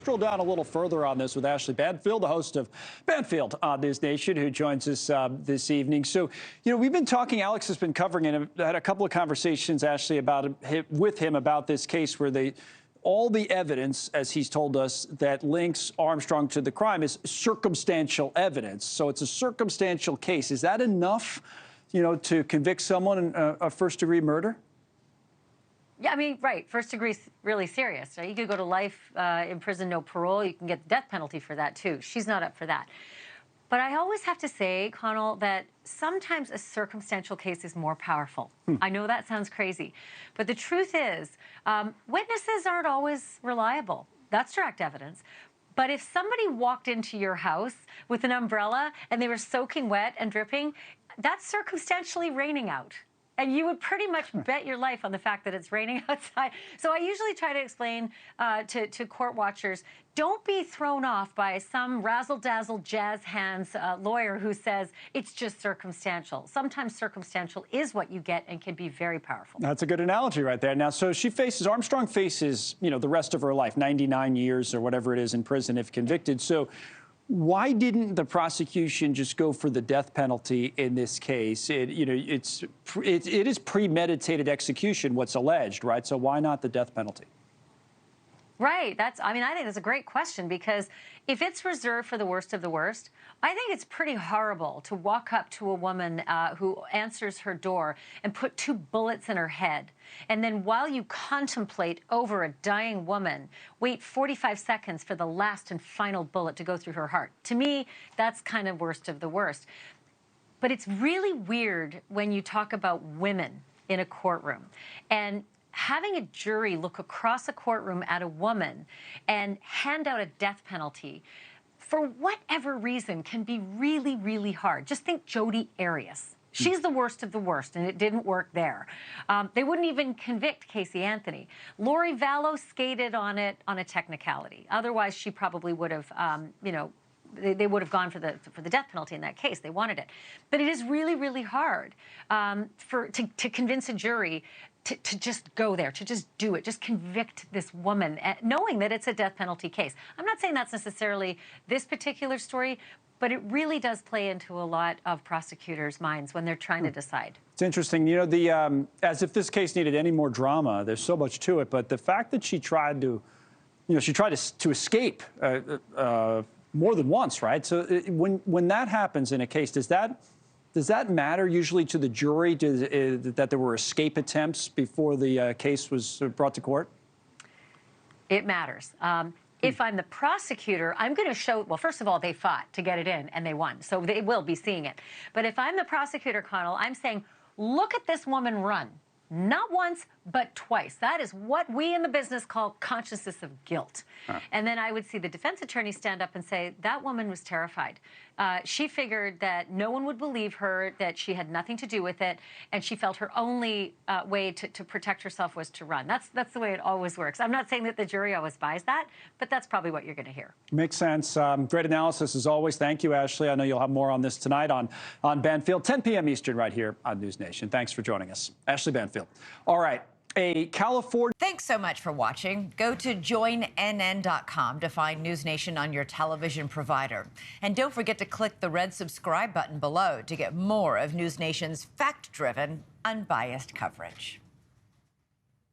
Drill down a little further on this with Ashleigh Banfield, the host of Banfield on NewsNation, who joins us this evening. So, we've been talking, Alex has been covering it, had a couple of conversations, Ashleigh, with him about this case where all the evidence, as he's told us, that links Armstrong to the crime is circumstantial evidence. So it's a circumstantial case. Is that enough, to convict someone of first-degree murder? Yeah, I mean, right. First degree is really serious. Right? You could go to life in prison, no parole. You can get the death penalty for that, too. She's not up for that. But I always have to say, Connell, that sometimes a circumstantial case is more powerful. I know that sounds crazy. But the truth is, witnesses aren't always reliable. That's direct evidence. But if somebody walked into your house with an umbrella and they were soaking wet and dripping, that's circumstantially raining out. And you would pretty much bet your life on the fact that it's raining outside. So I usually try to explain to court watchers, don't be thrown off by some razzle-dazzle jazz hands lawyer who says it's just circumstantial. Sometimes circumstantial is what you get and can be very powerful. That's a good analogy right there. Now, so Armstrong faces, the rest of her life, 99 years or whatever it is in prison if convicted. So why didn't the prosecution just go for the death penalty in this case? It is premeditated execution, what's alleged, right? So why not the death penalty? Right. I think that's a great question, because if it's reserved for the worst of the worst, I think it's pretty horrible to walk up to a woman who answers her door and put 2 bullets in her head. And then while you contemplate over a dying woman, wait 45 seconds for the last and final bullet to go through her heart. To me, that's kind of worst of the worst. But it's really weird when you talk about women in a courtroom. And having a jury look across a courtroom at a woman and hand out a death penalty for whatever reason can be really, really hard. Just think Jodi Arias. She's the worst of the worst, and it didn't work there. They wouldn't even convict Casey Anthony. Lori Vallow skated on it on a technicality. Otherwise, she probably would have, they would have gone for the death penalty in that case. They wanted it. But it is really, really hard to convince a jury to just go there, to just do it, just convict this woman, knowing that it's a death penalty case. I'm not saying that's necessarily this particular story, but it really does play into a lot of prosecutors' minds when they're trying to decide. It's interesting, as if this case needed any more drama. There's so much to it, but the fact that she tried to escape more than once, right? So when that happens in a case, does that matter usually to the jury, that there were escape attempts before the case was brought to court? It matters. If I'm the prosecutor, I'm going to show, well, first of all, they fought to get it in, and they won. So they will be seeing it. But if I'm the prosecutor, Connell, I'm saying, look at this woman run. Not once, but twice. That is what we in the business call consciousness of guilt. And then I would see the defense attorney stand up and say, that woman was terrified. She figured that no one would believe her, that she had nothing to do with it, and she felt her only way to protect herself was to run. That's the way it always works. I'm not saying that the jury always buys that, but that's probably what you're going to hear. Makes sense. Great analysis as always. Thank you, Ashleigh. I know you'll have more on this tonight on Banfield, 10 p.m. Eastern right here on NewsNation. Thanks for joining us. Ashleigh Banfield. All right. A California... Thanks so much for watching. Go to joinnn.com to find NewsNation on your television provider. And don't forget to click the red subscribe button below to get more of NewsNation's fact-driven, unbiased coverage.